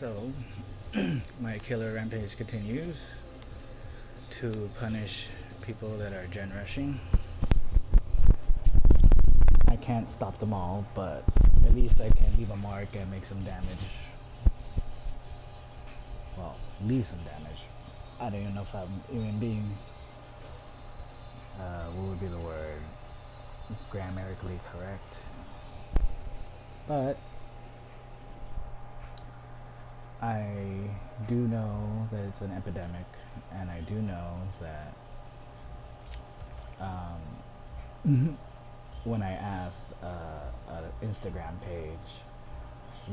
So, my killer rampage continues to punish people that are gen rushing. I can't stop them all, but at least I can leave a mark and make some damage. Well, leave some damage. I don't even know if I'm even being, what would be the word, grammatically correct. But I do know that it's an epidemic, and I do know that when I asked an Instagram page,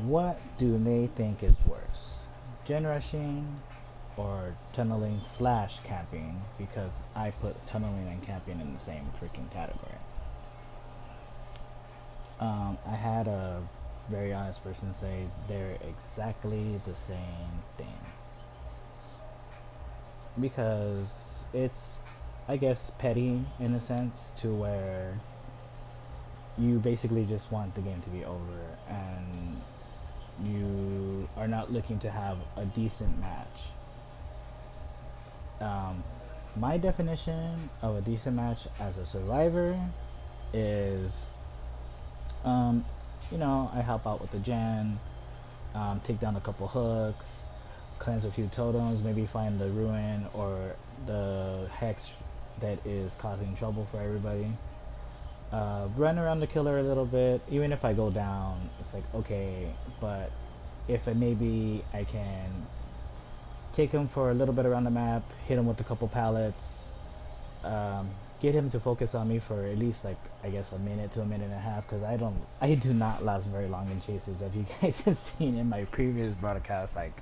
what do they think is worse, gen rushing or tunneling slash camping? Because I put tunneling and camping in the same freaking category. I had a very honest person say they're exactly the same thing, because it's, I guess, petty in a sense, to where you basically just want the game to be over and you are not looking to have a decent match. My definition of a decent match as a survivor is, I help out with the gen, take down a couple hooks, cleanse a few totems, maybe find the ruin or the hex that is causing trouble for everybody. Run around the killer a little bit. Even if I go down, it's like, okay, but if maybe I can take him for a little bit around the map, hit him with a couple pallets, get him to focus on me for at least, like, I guess a minute to a minute and a half, because I do not last very long in chases. If you guys have seen in my previous broadcast, like,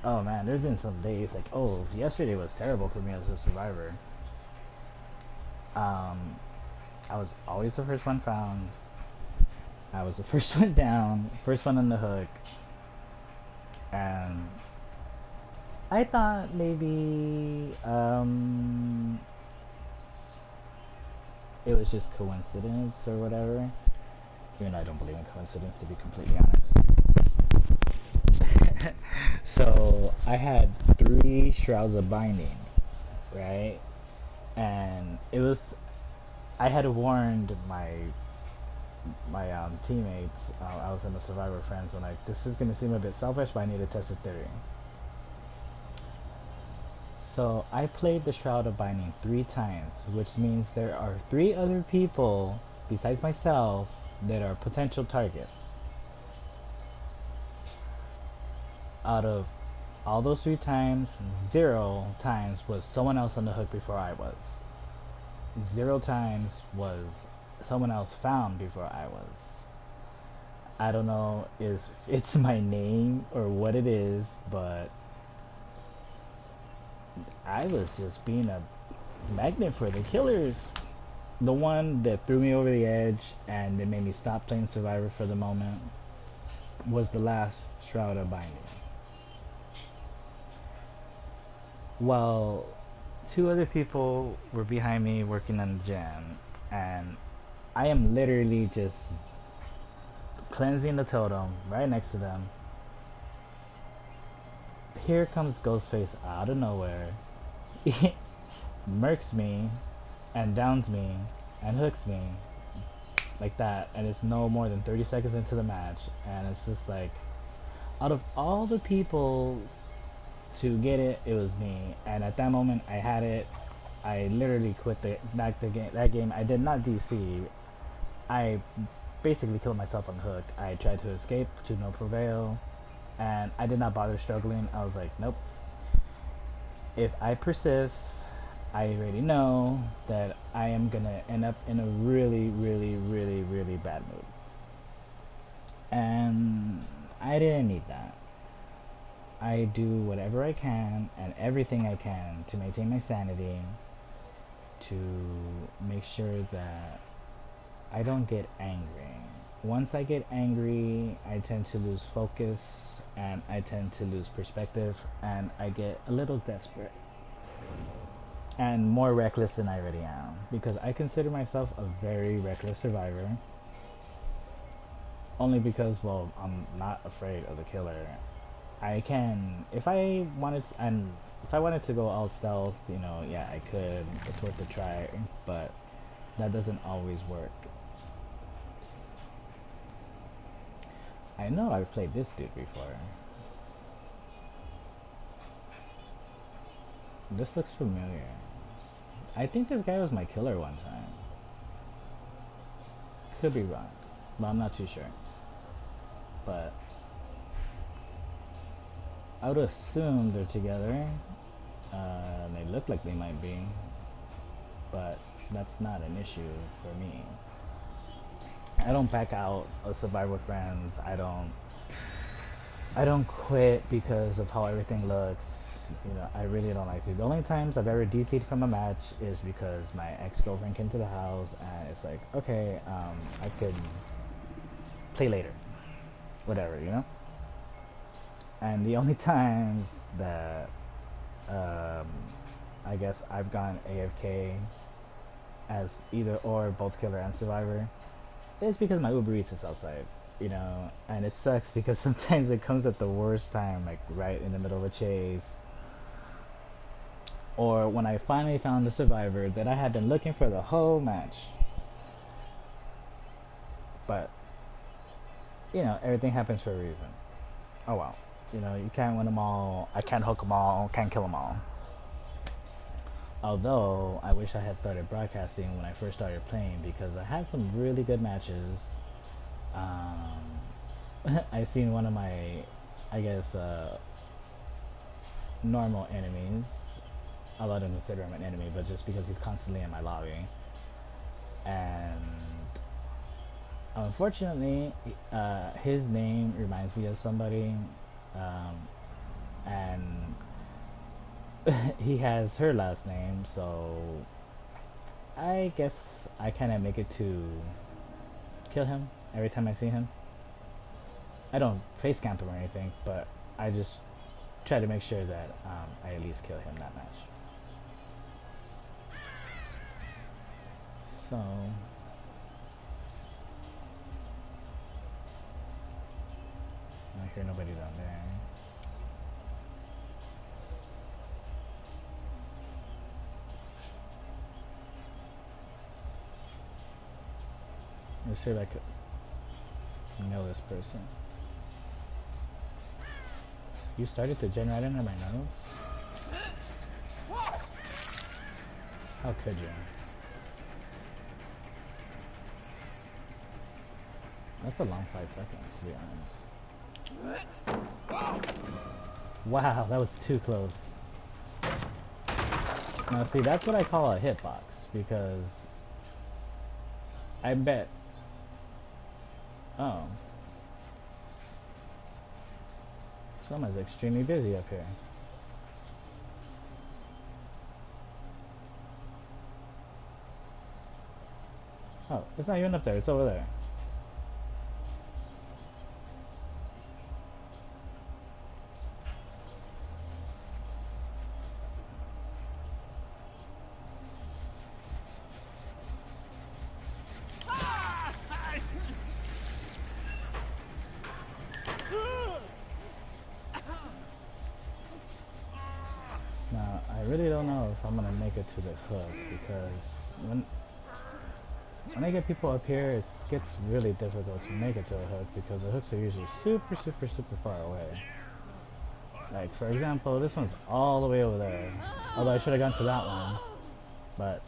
oh man, there's been some days like, oh, yesterday was terrible for me as a survivor. I was always the first one found. I was the first one down, first one on the hook, and I thought maybe it was just coincidence or whatever. Even though I don't believe in coincidence, to be completely honest. So I had 3 shrouds of binding, right? And it was, I had warned my teammates. I was in the survivor friends, and like, this is gonna seem a bit selfish, but I need to test a theory. So I played the Shroud of Binding 3 times, which means there are 3 other people besides myself that are potential targets. Out of all those 3 times, 0 times was someone else on the hook before I was. 0 times was someone else found before I was. I don't know if it's my name or what it is, but I was just being a magnet for the killers. The one that threw me over the edge and that made me stop playing Survivor for the moment was the last Shroud of Binding. Well, 2 other people were behind me working on the gen, and I am literally just cleansing the totem right next to them. Here comes Ghostface out of nowhere, murks me and downs me and hooks me like that, and it's no more than 30 seconds into the match, and it's just like, out of all the people to get it, it was me. And at that moment I had it. I literally quit that game. I did not DC. I basically killed myself on the hook. I tried to escape to no prevail, and I did not bother struggling. I was like, nope, if I persist, I already know that I am gonna end up in a really, really, really, really bad mood, and I didn't need that. I do whatever I can and everything I can to maintain my sanity, to make sure that I don't get angry. Once I get angry, I tend to lose focus, and I tend to lose perspective, and I get a little desperate and more reckless than I already am, because I consider myself a very reckless survivor. Only because, well, I'm not afraid of the killer. I can, if I wanted, and if I wanted to go all stealth, you know, yeah, I could. It's worth a try, but that doesn't always work. I know I've played this dude before. This looks familiar. I think this guy was my killer one time. Could be wrong, but I'm not too sure. But I would assume they're together. They look like they might be, but that's not an issue for me. I don't back out of Survivor friends. I don't quit because of how everything looks. You know, I really don't like to. The only times I've ever DC'd from a match is because my ex-girlfriend came to the house and it's like, okay, I could play later. Whatever, you know? And the only times that I guess I've gone AFK as either or both killer and survivor is because my Uber Eats is outside, you know, and it sucks because sometimes it comes at the worst time, like right in the middle of a chase, or when I finally found the survivor that I had been looking for the whole match. But you know, everything happens for a reason. Oh well, you know, you can't win them all. I can't hook them all. Can't kill them all. Although I wish I had started broadcasting when I first started playing because I had some really good matches. I seen one of my, I guess, normal enemies. I don't consider him an enemy, but just because he's constantly in my lobby. And unfortunately, his name reminds me of somebody, and he has her last name, so I guess I kind of make it to kill him every time I see him. I don't face camp him or anything, but I just try to make sure that I at least kill him that match. So I hear nobody down there. Let's see if I could know this person. You started to gen right under my nose? How could you? That's a long 5 seconds, to be honest. Wow, that was too close. Now see, that's what I call a hitbox, because I bet... Oh. Someone's extremely busy up here. Oh, it's not even up there, it's over there. Now, I really don't know if I'm gonna make it to the hook, because when I get people up here, it gets really difficult to make it to the hook, because the hooks are usually super far away. Like, for example, this one's all the way over there. Although I should have gone to that one. But,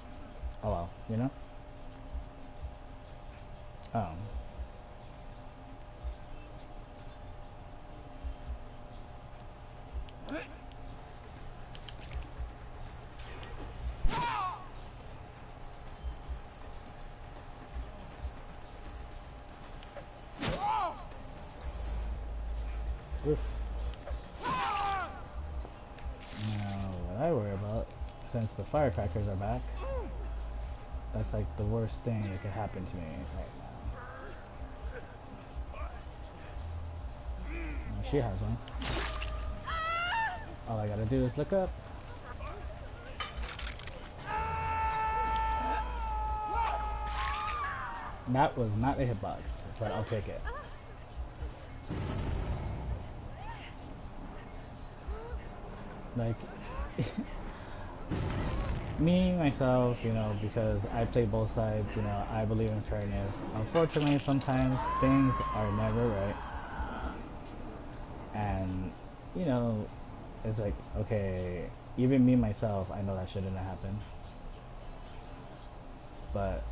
oh well, you know? Oof. Now, what I worry about, since the firecrackers are back, that's like the worst thing that could happen to me right now. She has one. All I gotta do is look up. That was not a hitbox, but I'll take it. Like, me, myself, you know, because I play both sides, you know, I believe in fairness. Unfortunately, sometimes things are never right. And, you know, it's like, okay, even me, myself, I know that shouldn't have happened. But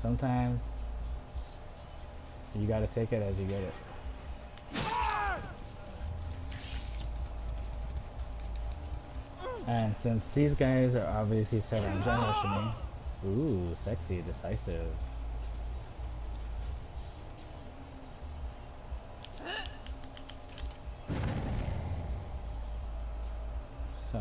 sometimes you gotta take it as you get it. And since these guys are obviously set on gen rushing me, ooh, sexy, decisive. So,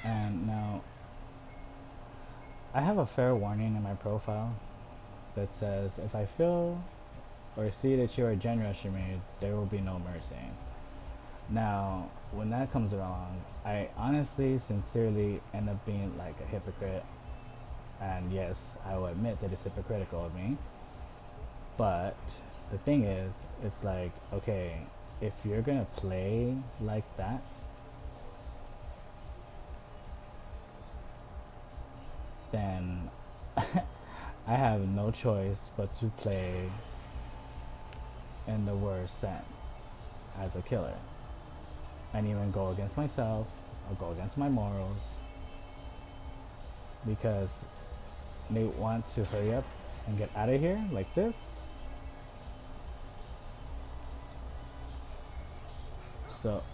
and now, I have a fair warning in my profile that says if I feel or see that you are gen rushing me, there will be no mercy. Now, when that comes along, I honestly, sincerely end up being like a hypocrite. And yes, I will admit that it's hypocritical of me. But the thing is, it's like, okay, if you're gonna play like that, then I have no choice but to play in the worst sense as a killer. And even go against myself or go against my morals because they want to hurry up and get out of here like this. So,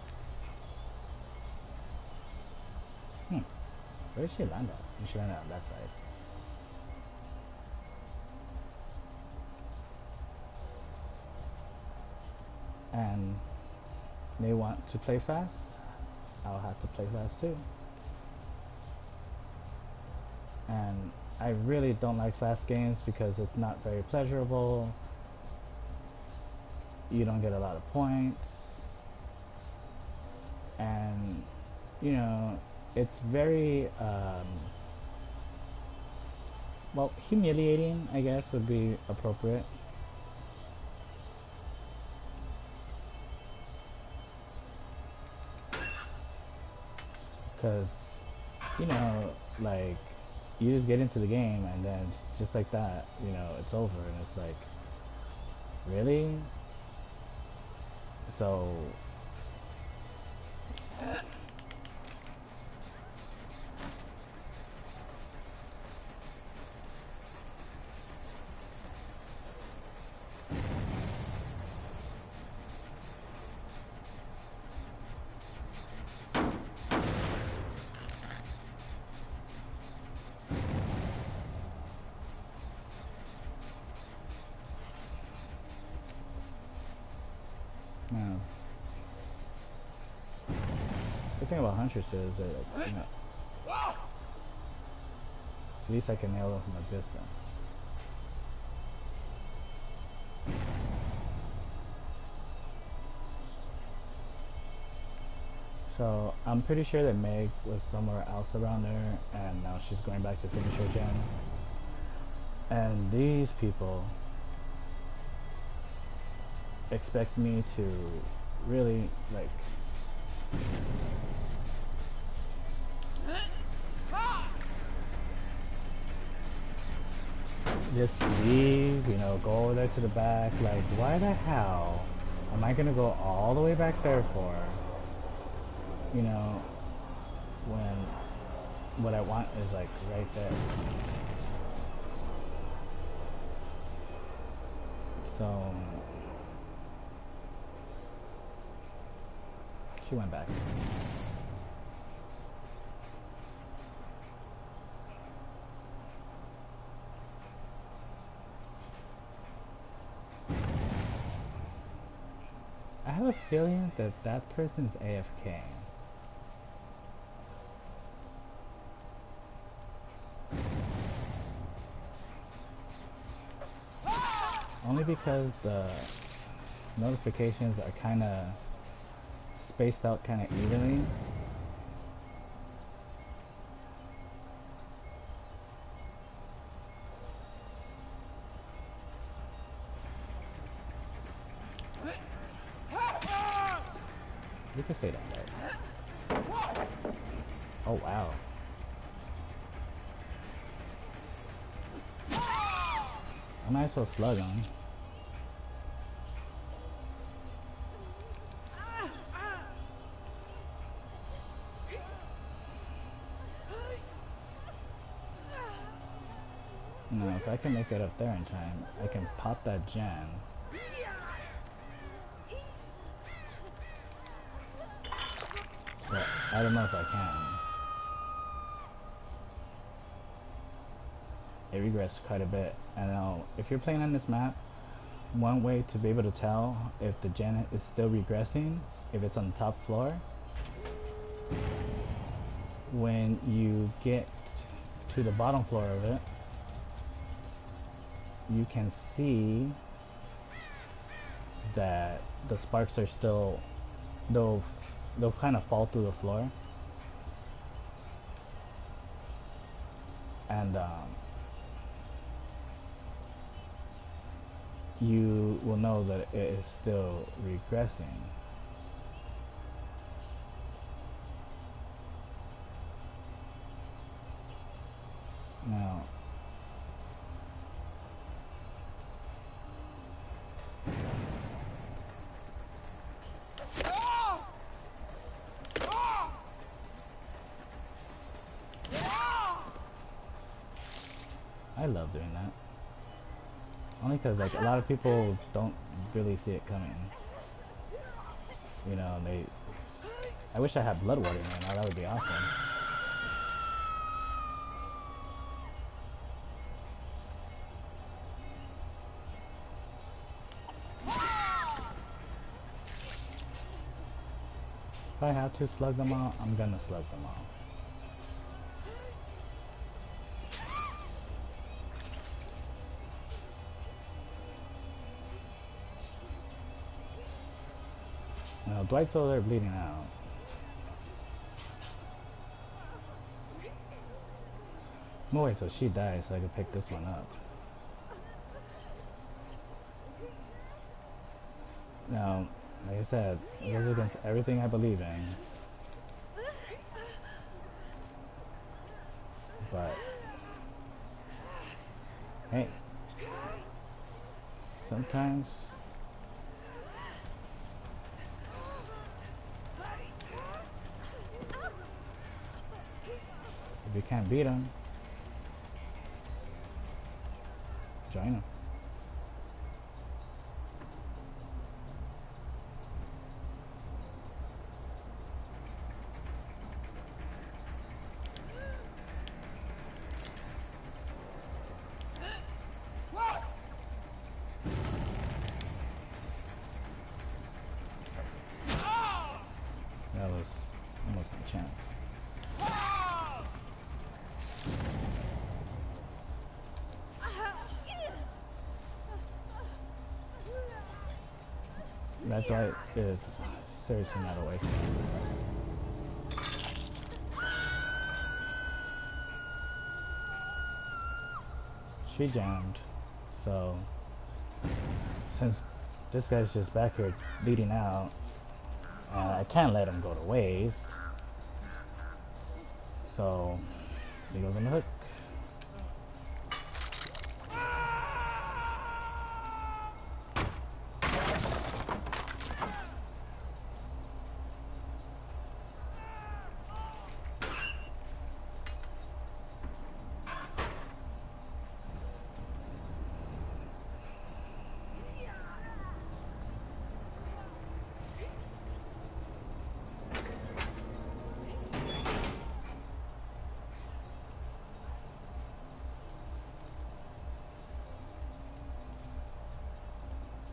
where did she land at? She landed on that side. And they want to play fast, I'll have to play fast too. And I really don't like fast games because it's not very pleasurable. You don't get a lot of points. And, you know, it's very, well, humiliating, I guess, would be appropriate. Because, you know, like, you just get into the game and then just like that, you know, it's over and it's like, really? So, man, the thing about Huntress is that, like, you know, at least I can nail them from a distance. So I'm pretty sure that Meg was somewhere else around there and now she's going back to finish her gen. And these people expect me to really, like, just leave, you know, go over there to the back. Like, why the hell am I gonna go all the way back there for? You know, when what I want is like right there. So she went back. I have a feeling that that person's AFK. Only because the notifications are kind of spaced out kind of evenly. You can stay down there. Oh wow. I might as well slug him. No, if I can make it up there in time, I can pop that gen. But I don't know if I can. It regrets quite a bit. And now, if you're playing on this map, one way to be able to tell if the gen is still regressing, if it's on the top floor, when you get to the bottom floor of it, you can see that the sparks are still, they'll kind of fall through the floor, and you will know that it is still regressing. Now, I love doing that. Only because like a lot of people don't really see it coming. You know, I wish I had blood water right now. That would be awesome. If I have to slug them all, I'm gonna slug them all. Now, Dwight's over there bleeding out. I'm gonna wait till she dies so I can pick this one up. Now, like I said, it goes against everything I believe in. But, hey, sometimes if you can't beat them, join them. That was almost my chance. That Dwight is seriously not awake. She jammed, so since this guy's just back here bleeding out, I can't let him go to waste, so he goes on the hook.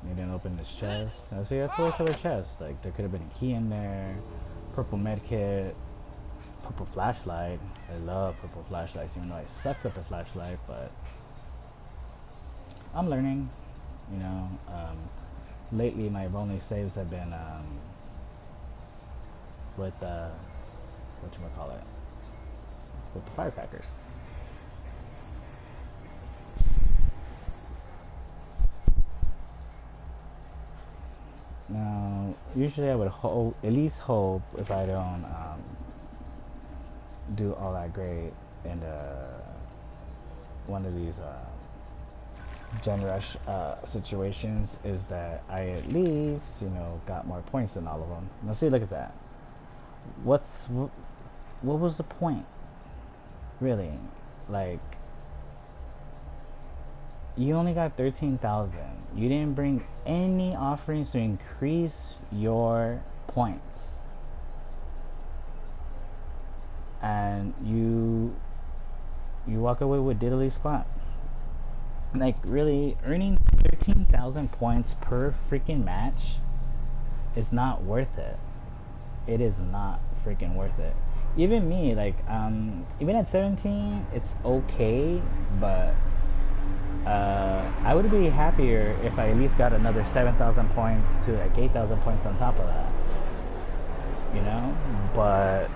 He didn't open his chest. Now see, that's a waste of a chest. Like, there could have been a key in there, purple medkit, purple flashlight. I love purple flashlights, even though I suck with the flashlight, but I'm learning, you know. Lately my only saves have been with whatchamacallit, with the firecrackers. Now, usually I would hope, at least hope, if I don't do all that great in one of these gen rush situations, is that I at least, got more points than all of them. Now see, look at that. What was the point, really? Like, you only got 13,000. You didn't bring any offerings to increase your points, and you walk away with diddly squat. Like, really, earning 13,000 points per freaking match is not worth it. It is not freaking worth it. Even me, like, even at 17, it's okay, but I would be happier if I at least got another 7,000 points to like 8,000 points on top of that, But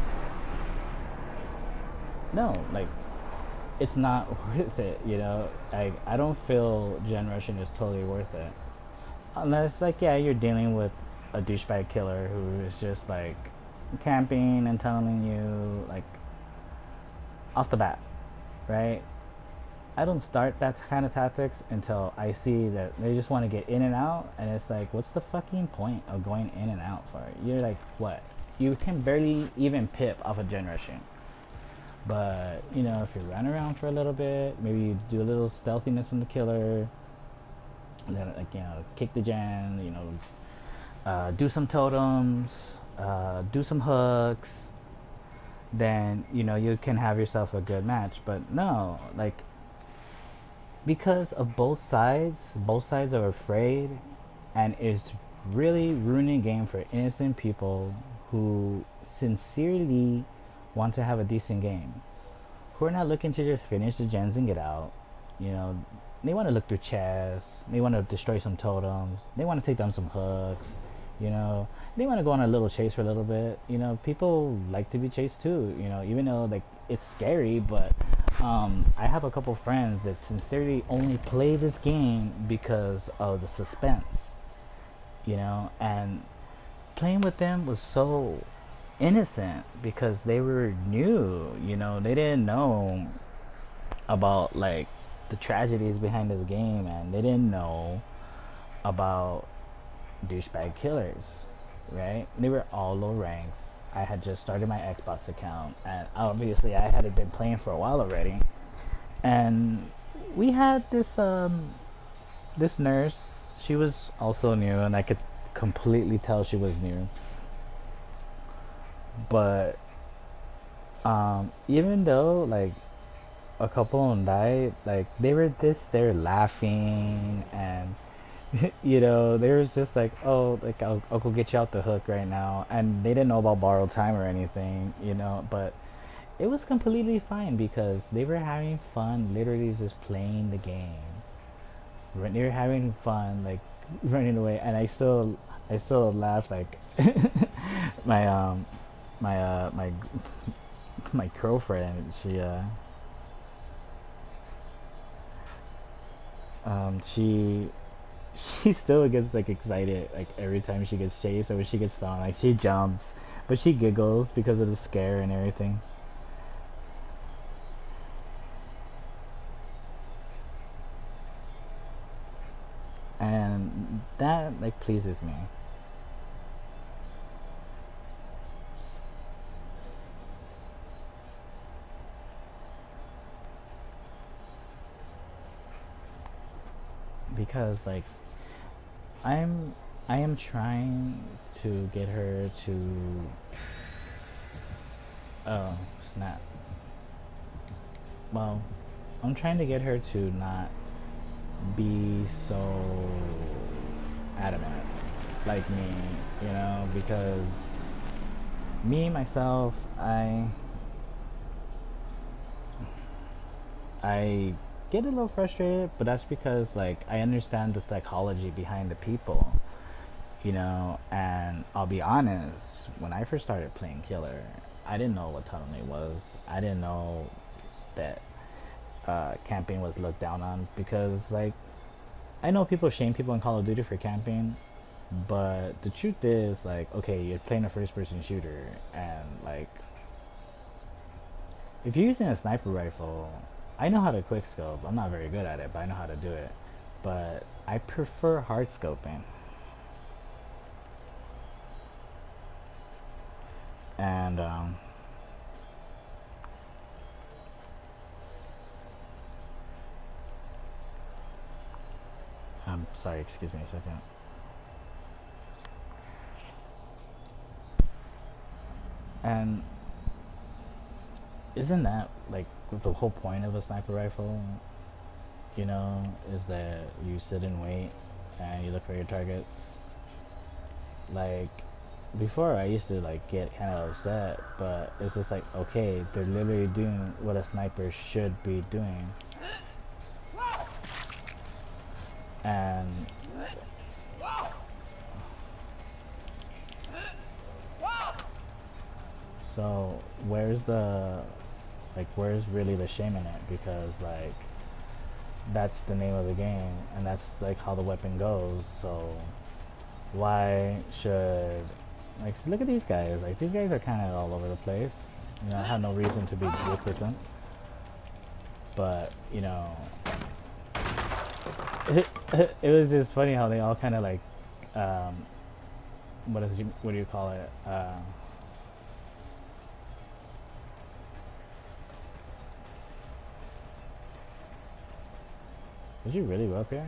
no, like, it's not worth it, I don't feel gen rushing is totally worth it. Unless, like, yeah, you're dealing with a douchebag killer who is just, like, camping and telling you, like, off the bat, right? I don't start that kind of tactics until I see that they just want to get in and out, and it's like, what's the fucking point of going in and out for? You're like, what? You can barely even pip off a gen rushing. But, if you run around for a little bit, maybe you do a little stealthiness from the killer, and then, like, kick the gen, do some totems, do some hooks, then, you can have yourself a good match. But no, like, because of both sides are afraid, and it's really ruining the game for innocent people who sincerely want to have a decent game, who are not looking to just finish the gens and get out. They want to look through chests, they want to destroy some totems, they want to take down some hooks, they want to go on a little chase for a little bit. People like to be chased too, even though, like, it's scary. But I have a couple friends that sincerely only play this game because of the suspense, and playing with them was so innocent because they were new, they didn't know about, like, the tragedies behind this game, and they didn't know about douchebag killers, right? They were all low ranks. I had just started my Xbox account, and obviously I hadn't been playing for a while already, and we had this nurse. She was also new, and I could completely tell she was new. But even though, like, a couple of them died, like, they were just there laughing, and they were just like, oh, like, I'll go get you out the hook right now, and they didn't know about borrowed time or anything, but it was completely fine because they were having fun, literally just playing the game. They were having fun, like, running away, and I still laugh, like, my my my girlfriend, she she still gets, like, excited, like, every time she gets chased or when she gets found. Like, she jumps, but she giggles because of the scare and everything. And that, like, pleases me. Because, like, I am trying to get her to, oh snap, well, I'm trying to get her to not be so adamant like me, because me myself, I get a little frustrated, but that's because, like, I understand the psychology behind the people, and I'll be honest, when I first started playing killer, I didn't know what tunneling was. I didn't know that camping was looked down on, because, like, I know people shame people in Call of Duty for camping, But the truth is, like, okay, you're playing a first-person shooter, and like, if you're using a sniper rifle, I know how to quick scope. I'm not very good at it, but I know how to do it. But I prefer hard scoping. And I'm sorry, excuse me a second. And isn't that like the whole point of a sniper rifle? You know, is that you sit and wait and you look for your targets. Like, before I used to like get kind of upset, but it's just like, okay, they're literally doing what a sniper should be doing. And so where's really the shame in it? Because like, that's the name of the game, and that's like how the weapon goes. So why should, like, so look at these guys. Like, these guys are kind of all over the place. You know, I have no reason to be dick with them. But you know, it was just funny how they all kind of like, what do you call it? Did you really go up here?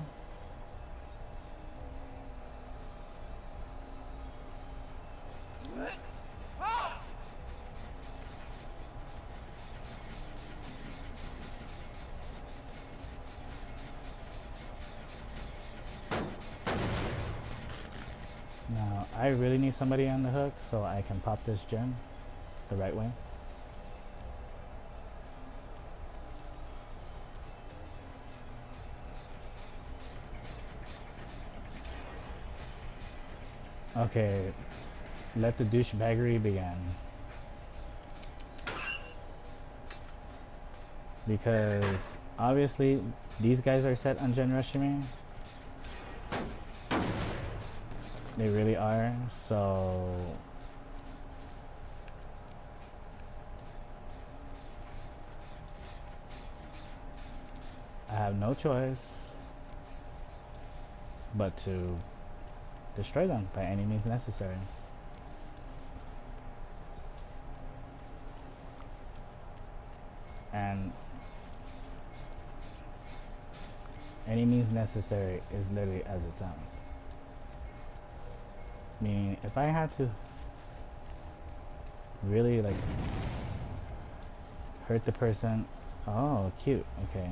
Now, I really need somebody on the hook so I can pop this gem the right way. Okay, let the douchebaggery begin. Because obviously these guys are set on gen rushing me. They really are. So I have no choice but to destroy them by any means necessary. And any means necessary is literally as it sounds. Meaning, if I had to really like hurt the person, oh, cute, okay.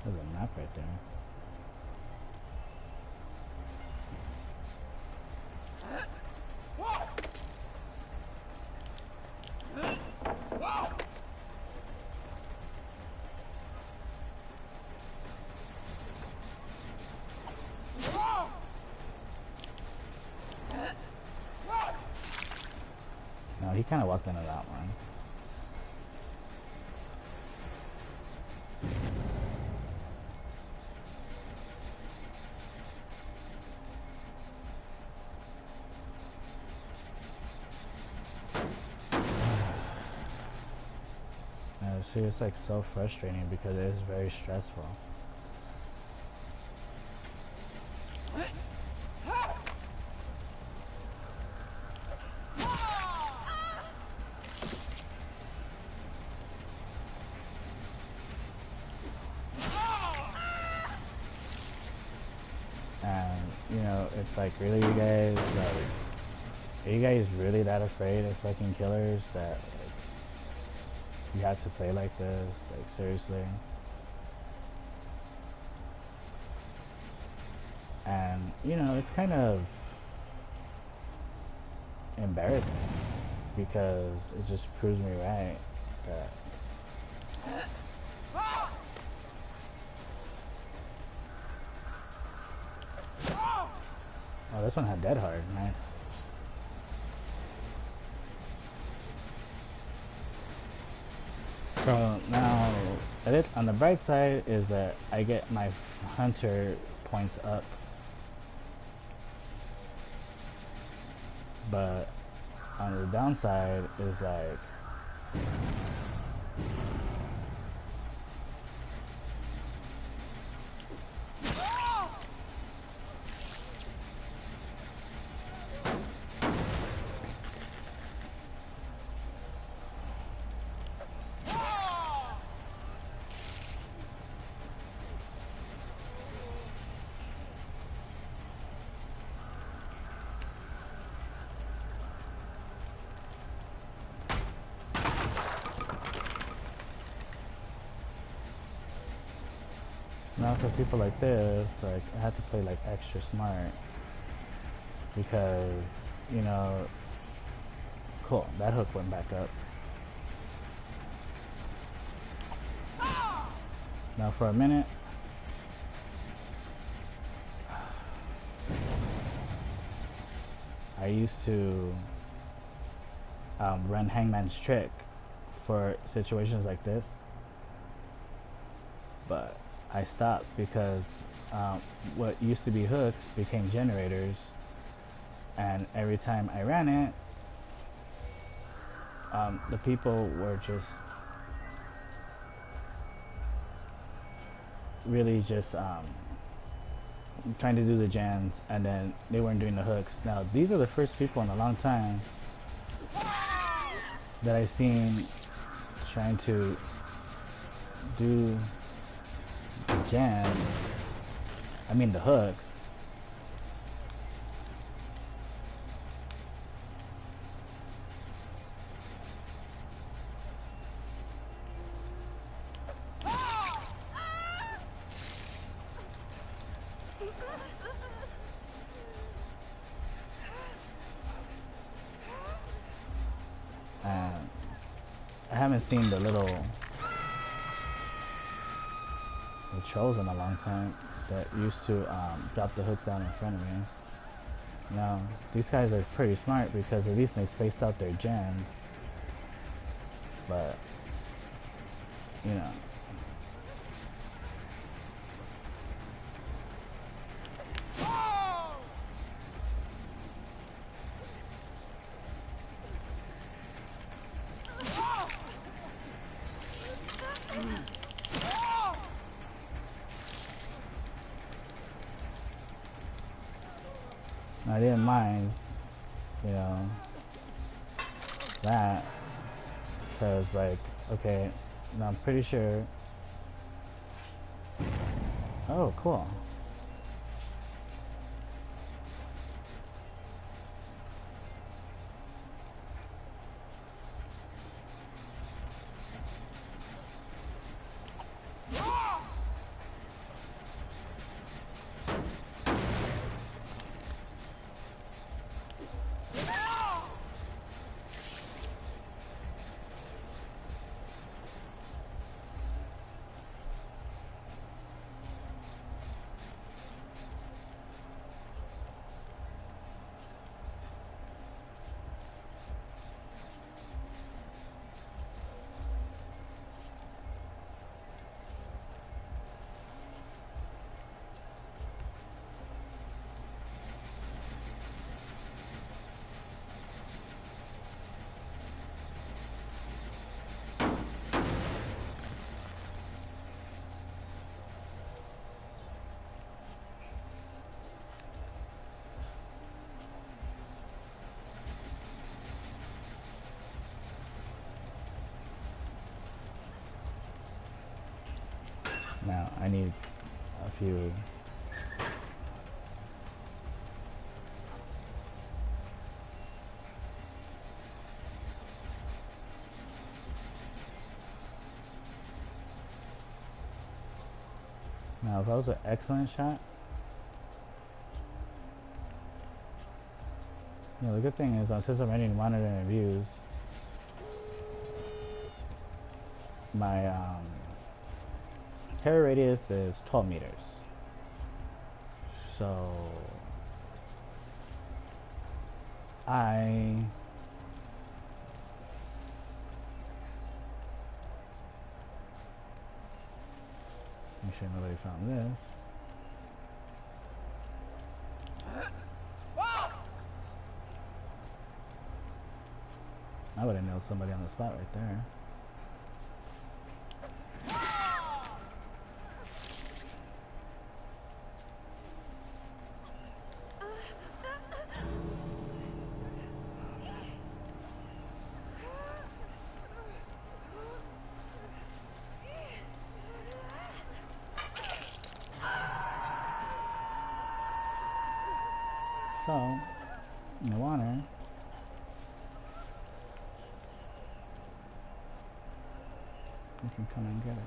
There's a map right there. No, he kind of walked into that one. See, it's like so frustrating because it is very stressful. And you know, it's like, really, you guys, like, are you guys really that afraid of fucking killers that like, you have to play like this? Like, seriously? And you know, it's kind of embarrassing because it just proves me right that Oh, this one had dead hard. Nice. So now, on the bright side is that I get my hunter points up, but on the downside is like now for people like this, like I have to play like extra smart because, you know, cool, that hook went back up. Now for a minute, I used to run Hangman's Trick for situations like this, but I stopped because what used to be hooks became generators, and every time I ran it, the people were just really just trying to do the jams, and then they weren't doing the hooks. Now these are the first people in a long time that I've seen trying to do the jams, I mean the hooks. And I haven't seen the trolls in a long time that used to drop the hooks down in front of me. Now these guys are pretty smart because at least they spaced out their jams, but you know, I didn't mind, you know, that, because like, okay, now I'm pretty sure. Oh, cool. Now I need a few. Now if that was an excellent shot. You know, the good thing is since I'm running monitoring views, my terror radius is 12 meters. So I make sure nobody found this. I would have nailed somebody on the spot right there. So, in the water, you can come and get it.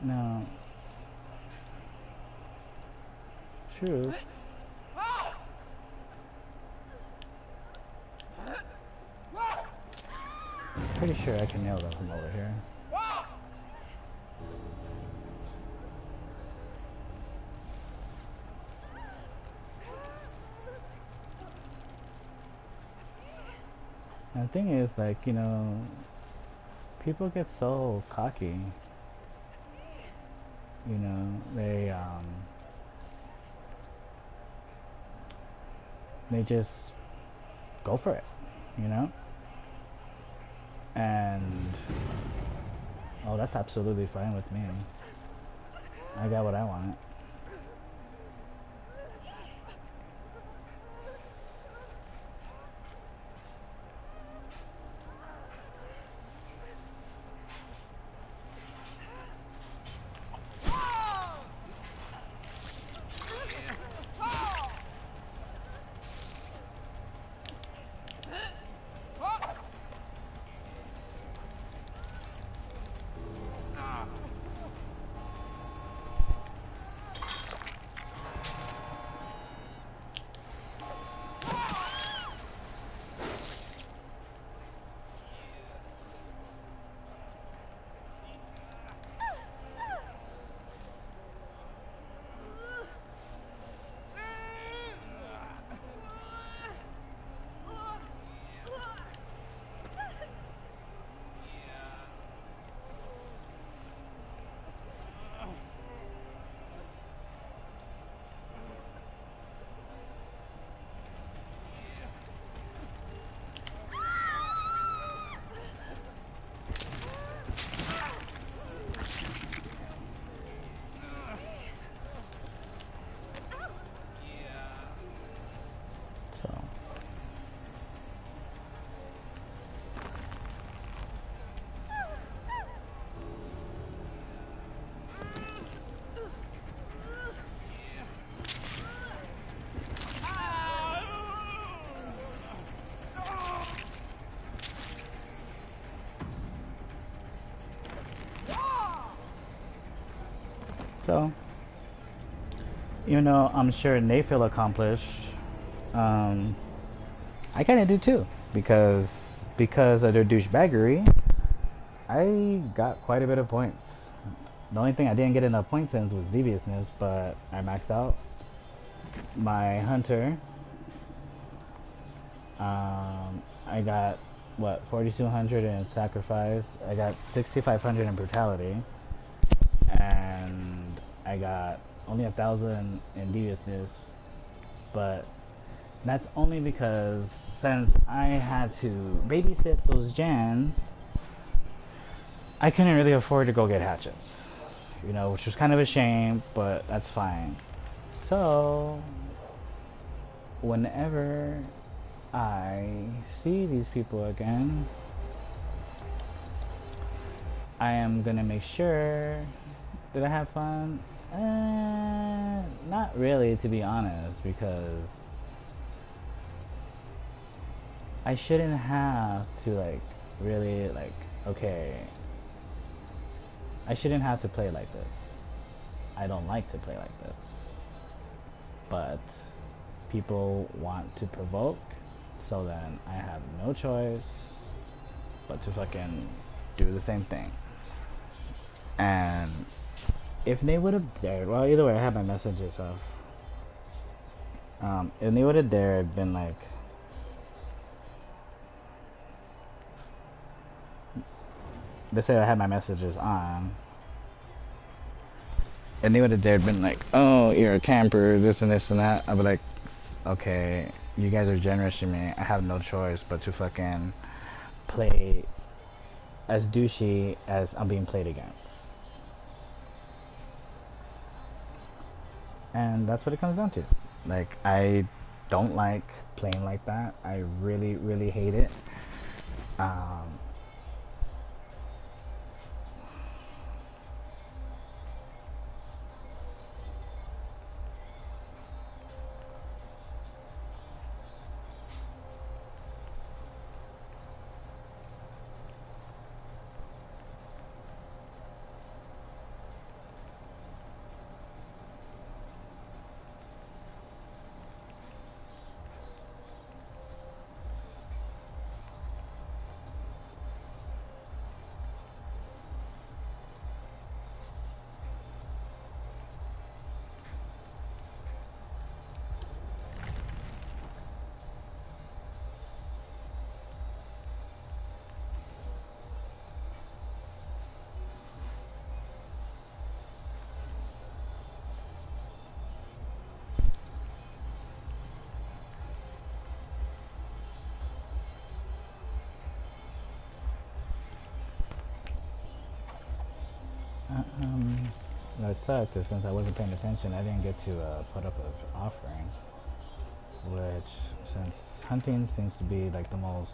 Now, truth. Pretty sure I can nail that from over here. And the thing is, like, you know, people get so cocky. You know, they just go for it, you know? And oh, that's absolutely fine with me. I got what I want. So, you know, I'm sure they feel accomplished. I kind of do too, because of their douchebaggery, I got quite a bit of points. The only thing I didn't get enough points in was deviousness, but I maxed out my hunter. I got what, 4,200 in sacrifice. I got 6,500 in brutality, and I got only 1,000 in deviousness. But that's only because since I had to babysit those Jans, I couldn't really afford to go get hatchets, you know, which was kind of a shame, but that's fine. So whenever I see these people again, I am gonna make sure that I have fun. Not really, to be honest, because I shouldn't have to, like, really, like, okay, I shouldn't have to play like this. I don't like to play like this. But people want to provoke, so then I have no choice but to fucking do the same thing. And if they would have dared, well, either way, I have my messages off. If they would have dared, been like, they say I had my messages on, and they would have dared been like, oh, you're a camper, this and this and that. I'd be like, okay, you guys are generous to me. I have no choice but to fucking play as douchey as I'm being played against. And that's what it comes down to. Like, I don't like playing like that. I really, really hate it. It sucked that since I wasn't paying attention, I didn't get to put up an offering. Which, since hunting seems to be like the most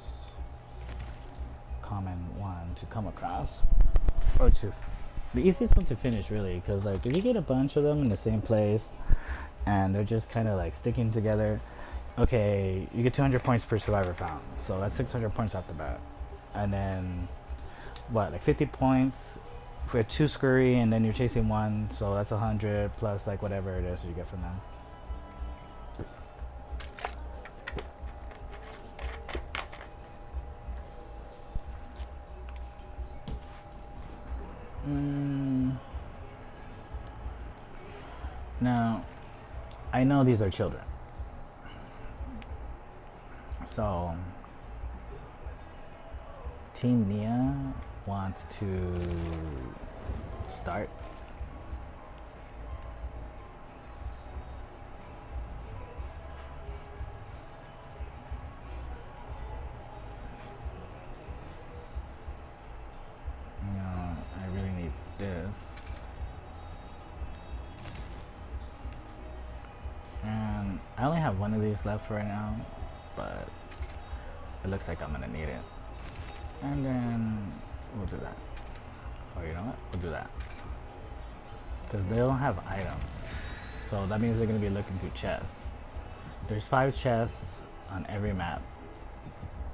common one to come across, or to the easiest one to finish, really, because like if you get a bunch of them in the same place and they're just kind of like sticking together, okay, you get 200 points per survivor found, so that's 600 points off the bat. And then what, like 50 points for 2 scurry, and then you're chasing 1, so that's 100 plus like whatever it is you get from them. Now, I know these are children, so Team Nia wants to start. You know, I really need this. And I only have one of these left right now, but it looks like I'm gonna need it. And then we'll do that. Or you know what? We'll do that. Because they don't have items. So that means they're gonna be looking through chests. There's 5 chests on every map.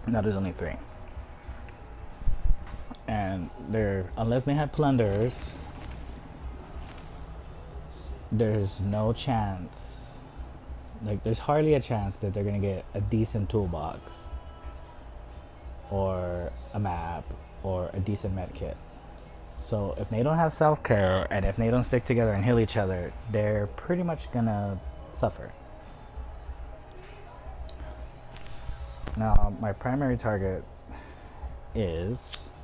Now there's only 3. And they're, unless they have plunderers, there's no chance. Like, there's hardly a chance that they're gonna get a decent toolbox, or a map, or a decent med kit. So if they don't have self-care, and if they don't stick together and heal each other, they're pretty much gonna suffer. Now, my primary target is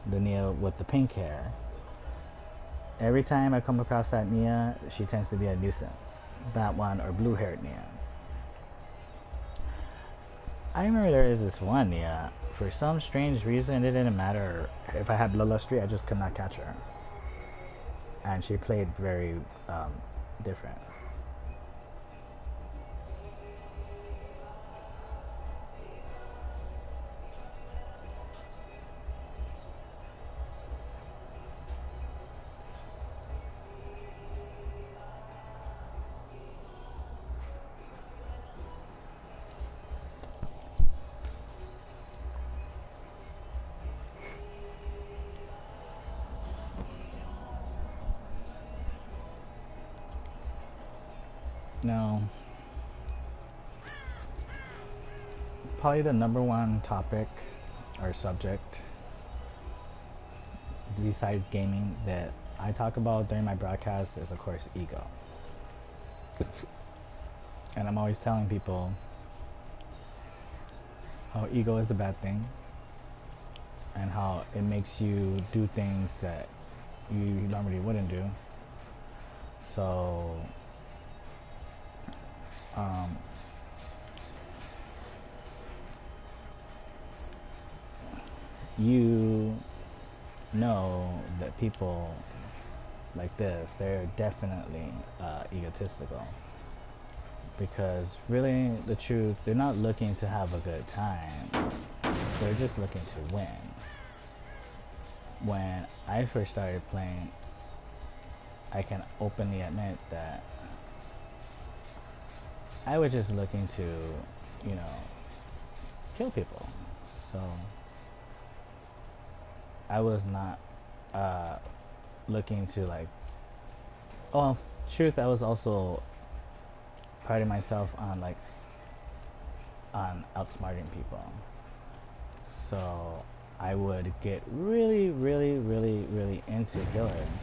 the Nia with the pink hair. Every time I come across that Nia, she tends to be a nuisance. That one, or blue-haired Nia. I remember there is this one Nia, for some strange reason it didn't matter if I had bloodlustry, I just could not catch her. And she played very different. Now, probably the number one topic or subject besides gaming that I talk about during my broadcast is, of course, ego. And I'm always telling people how ego is a bad thing and how it makes you do things that you normally wouldn't do. So you know that people like this, they're definitely egotistical, because really the truth, they're not looking to have a good time, they're just looking to win. When I first started playing, I can openly admit that I was just looking to, you know, kill people. So I was not looking to, like, oh, truth, I was also priding myself on, like, on outsmarting people. So I would get really into killing,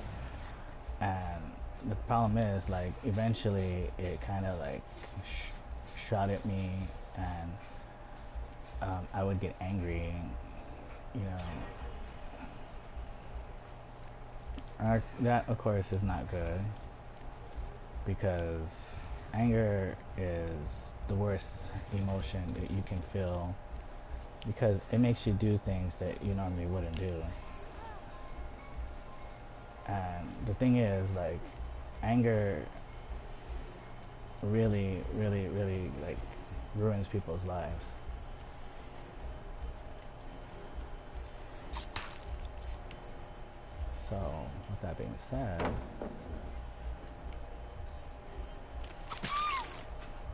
and the problem is, like, eventually it kind of like shrouded me, and I would get angry, you know. That of course is not good, because anger is the worst emotion that you can feel, because it makes you do things that you normally wouldn't do. And the thing is, like, anger really like ruins people's lives. So with that being said,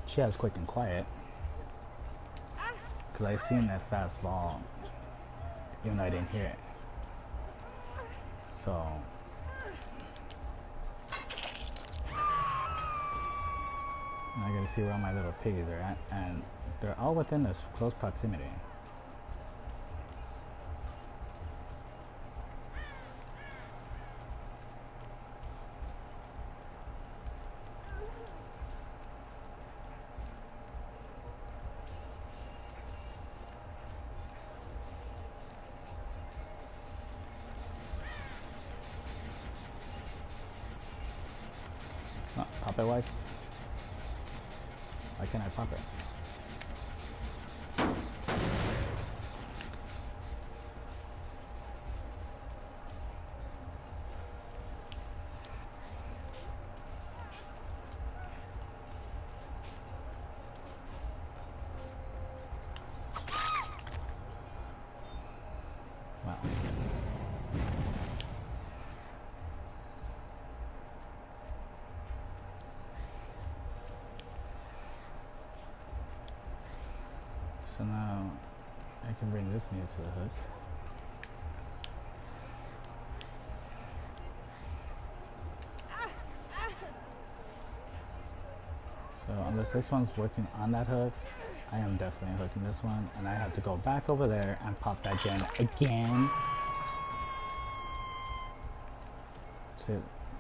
she has quick and quiet, because I seen that fast ball even though I didn't hear it. So I gotta see where all my little piggies are at, and they're all within this close proximity. Oh, pop it, wife. Why can't I pop it? Wow. So now I can bring this near to the hook. So unless this one's working on that hook, I am definitely hooking this one, and I have to go back over there and pop that gen again. See,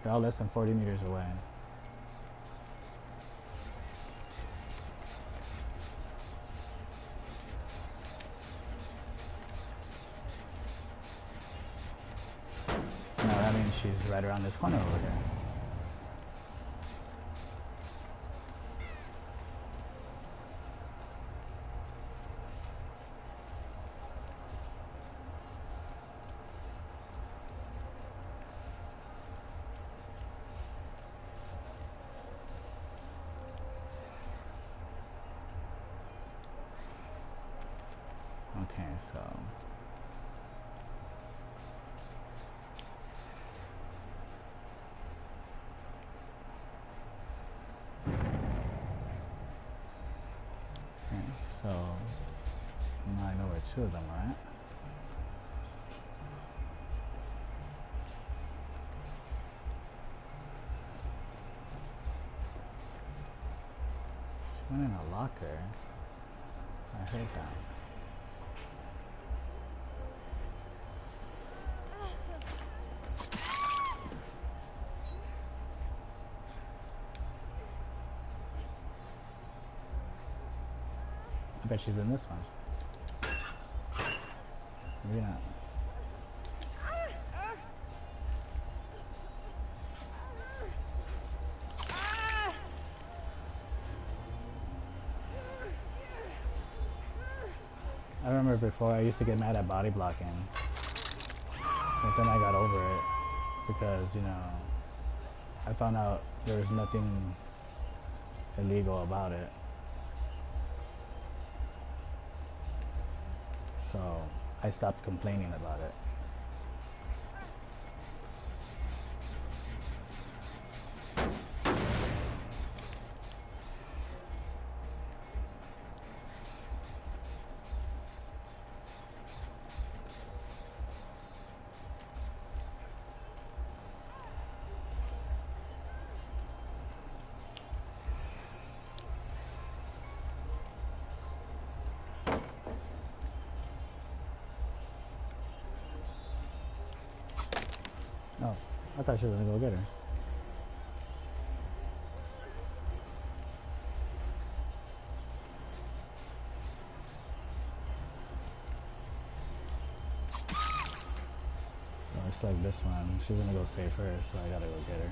they're all less than 40 meters away. Now that means she's right around this corner over here. Okay, so now I know where two of them are at. her. I heard that. I bet she's in this one. Maybe not. I remember before I used to get mad at body blocking, but then I got over it because, you know, I found out there was nothing illegal about it. So I stopped complaining about it. Oh, I thought she was gonna go get her. Oh, it's like this one. She's gonna go save her, so I gotta go get her.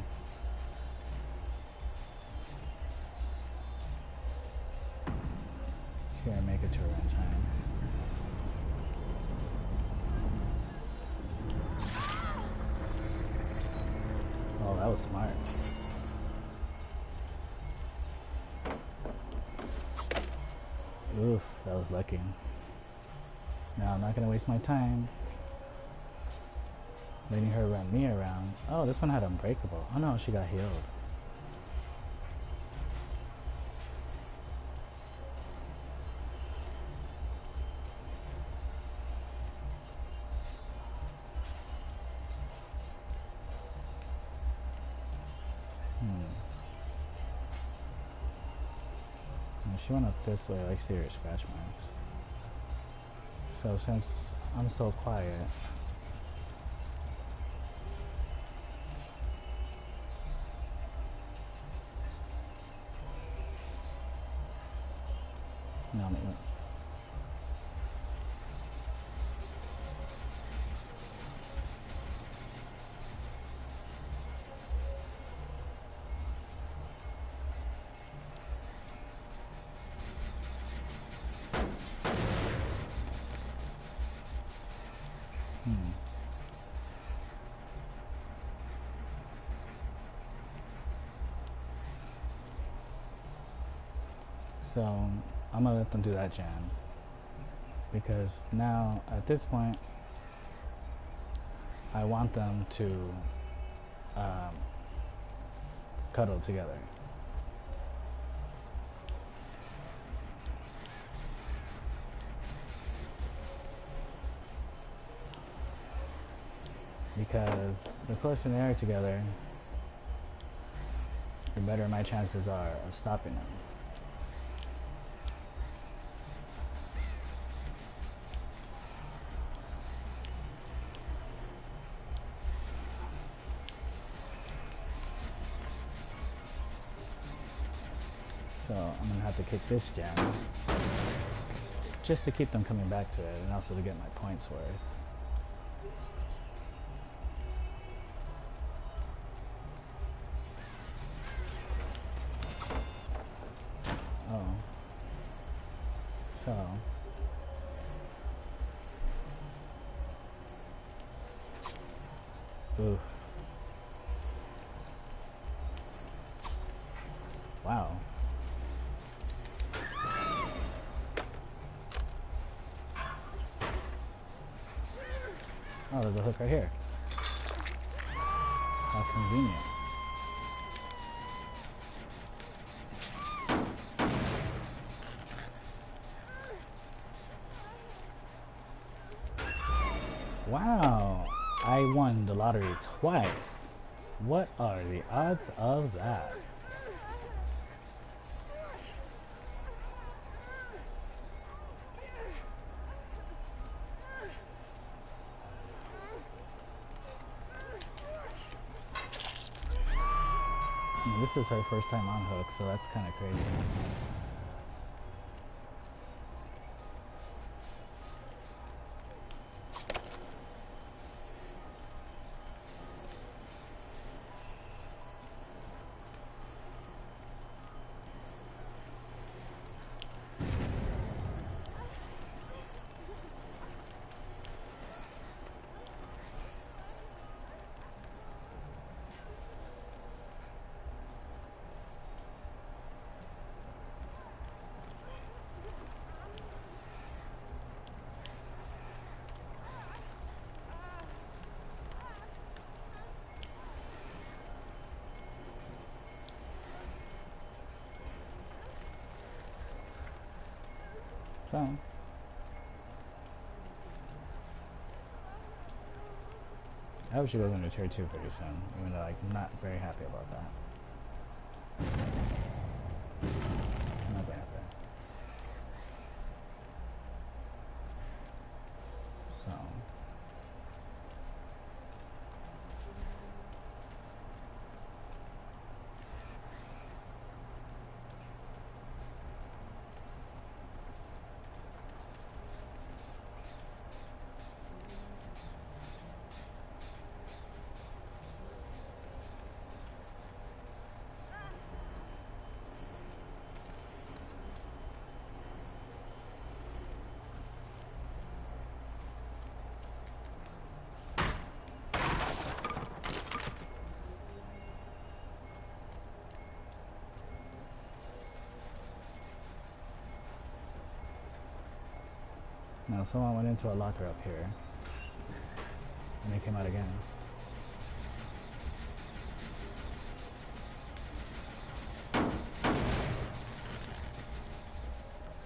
She gotta make it to her in time. Oh, that was smart. Oof, that was lucky. Now I'm not gonna waste my time letting her run me around. Oh, this one had unbreakable. Oh no, she got healed. She went up this way, like serious scratch marks. So since I'm so quiet, no, no. So I'm gonna let them do that jam, because now at this point I want them to cuddle together. Because the closer they are together, the better my chances are of stopping them. So I'm gonna have to kick this jam just to keep them coming back to it, and also to get my points worth. Oh. So. Oof. Wow. Oh, there's a hook right here. How convenient. Wow, I won the lottery twice. What are the odds of that? This is her first time on Hook, so that's kind of crazy. So, I hope she goes into tier 2 pretty soon, even though I'm not very happy about that. I'm not going up there. So, now someone went into a locker up here, and they came out again.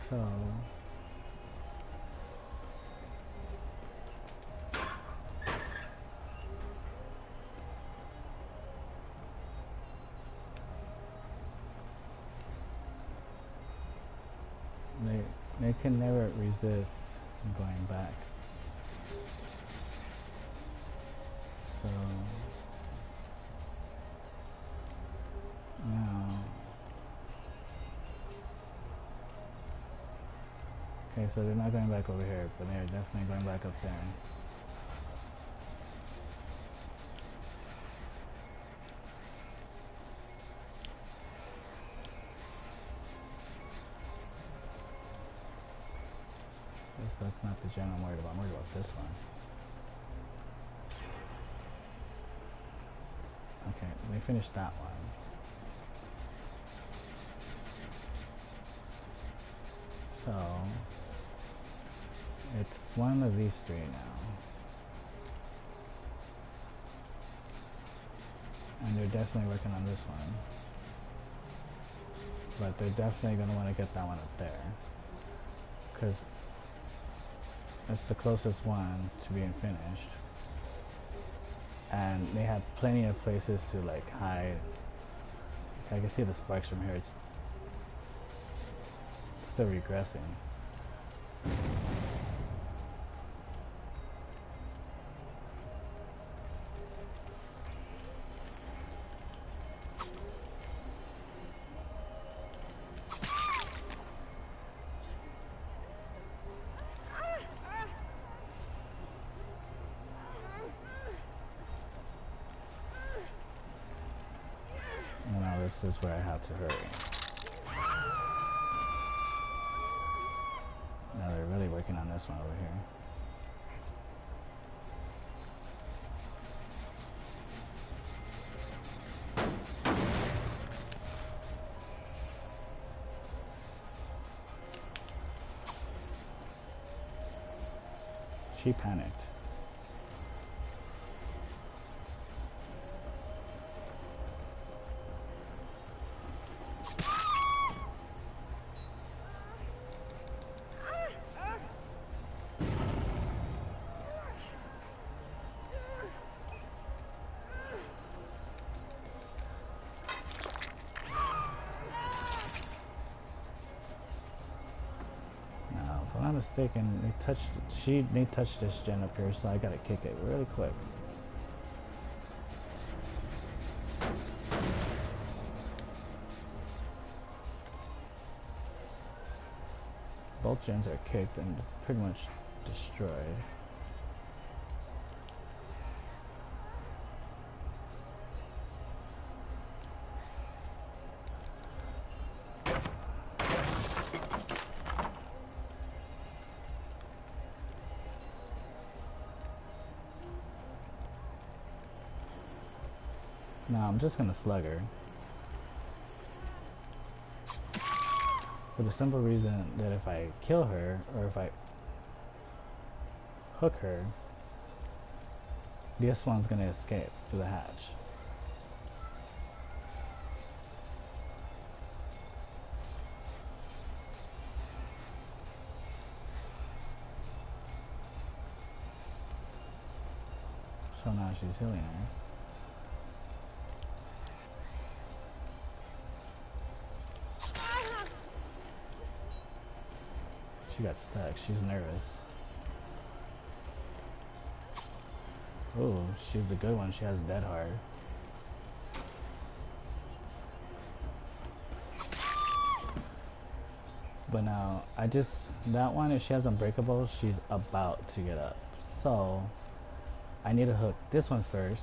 So, they can never resist going back. So now, okay, so they're not going back over here, but they're definitely going back up there. That's not the gen I'm worried about. I'm worried about this one. Okay, we finished that one. So, it's one of these three now. And they're definitely working on this one. But they're definitely going to want to get that one up there. Because that's the closest one to being finished, and they have plenty of places to like hide. I can see the sparks from here. It's still regressing. This is where I have to hurry. Now they're really working on this one over here. She panicked. Mistaken, they touched this gen up here, so I gotta kick it really quick. both gens are kicked and pretty much destroyed. Now I'm just gonna slug her. For the simple reason that if I kill her, or if I hook her, this one's gonna escape through the hatch. So now she's healing her. She got stuck. She's nervous. Oh, she's the good one. She has dead hard. But now, that one, if she has Unbreakable, she's about to get up. So, I need to hook this one first.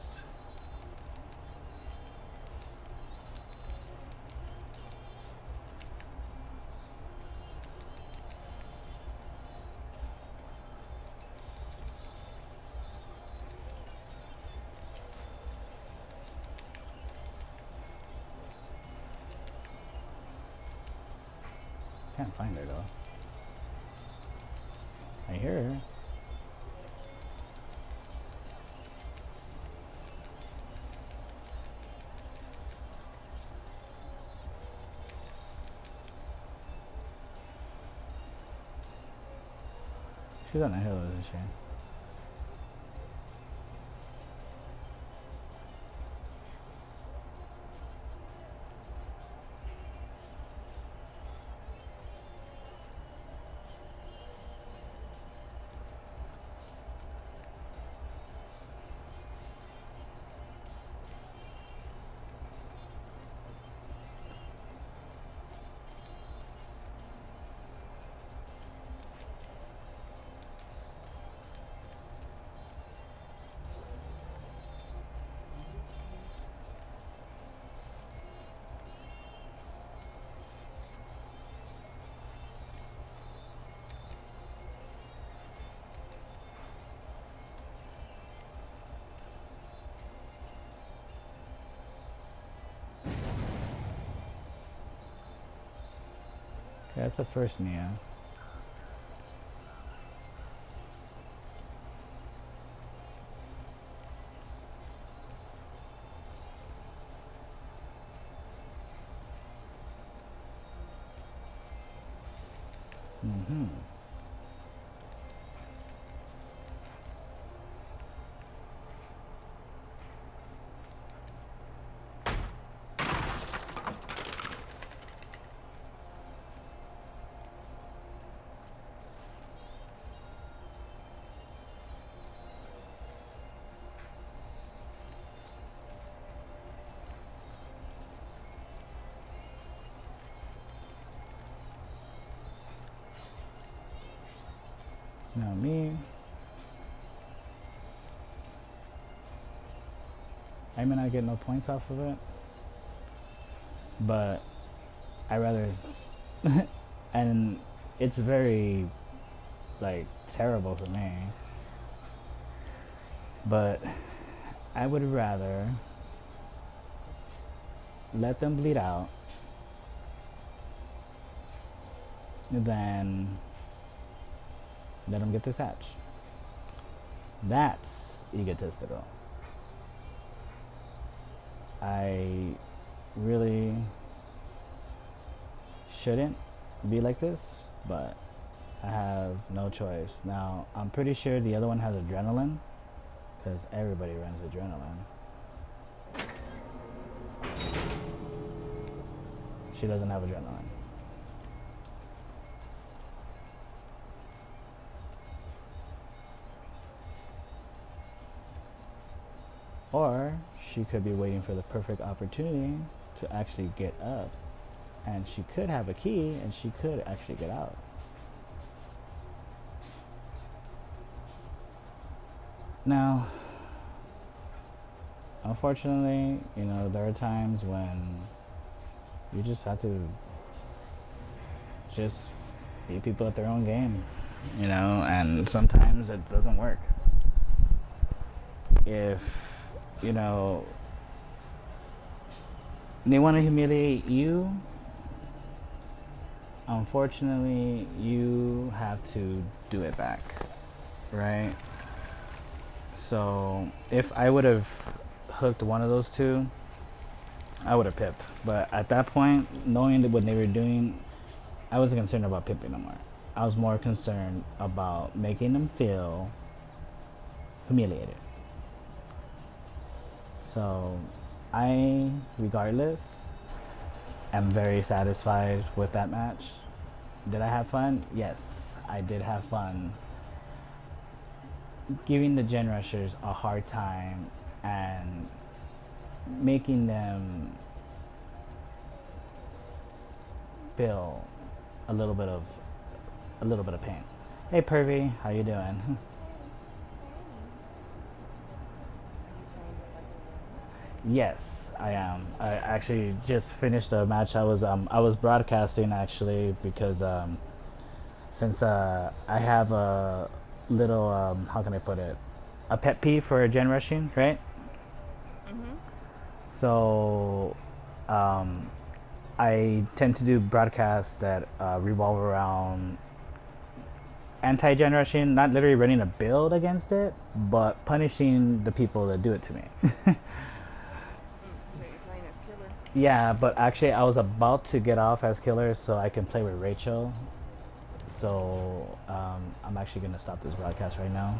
Can't find her though. I hear her. She's on a hill, isn't she? Okay, that's the first Nia. Now me, I may not get no points off of it, but I rather, and it's very, like, terrible for me, but I would rather let them bleed out than let them get this hatch. That's egotistical. I really shouldn't be like this, but I have no choice. Now, I'm pretty sure the other one has adrenaline, because everybody runs adrenaline. She doesn't have adrenaline. Or she could be waiting for the perfect opportunity to actually get up, and she could have a key and she could actually get out. Now, unfortunately, you know, there are times when you just have to just beat people at their own game, you know, and sometimes it doesn't work. If, you know, they want to humiliate you, unfortunately, you have to do it back, right? So, if I would have hooked one of those two, I would have pipped. But at that point, knowing what they were doing, I wasn't concerned about pipping no more. I was more concerned about making them feel humiliated. So, regardless, am very satisfied with that match. Did I have fun? Yes, I did have fun giving the gen rushers a hard time and making them feel a little bit of pain. Hey Pervy, how you doing? Yes, I am. I actually just finished a match. I was broadcasting actually because since I have a little how can I put it, a pet peeve for gen rushing, right? Mhm. So I tend to do broadcasts that revolve around anti-gen rushing, not literally running a build against it, but punishing the people that do it to me. So you're playing as killer. Yeah, but actually, I was about to get off as killer so I can play with Rachel. So I'm actually gonna stop this broadcast right now.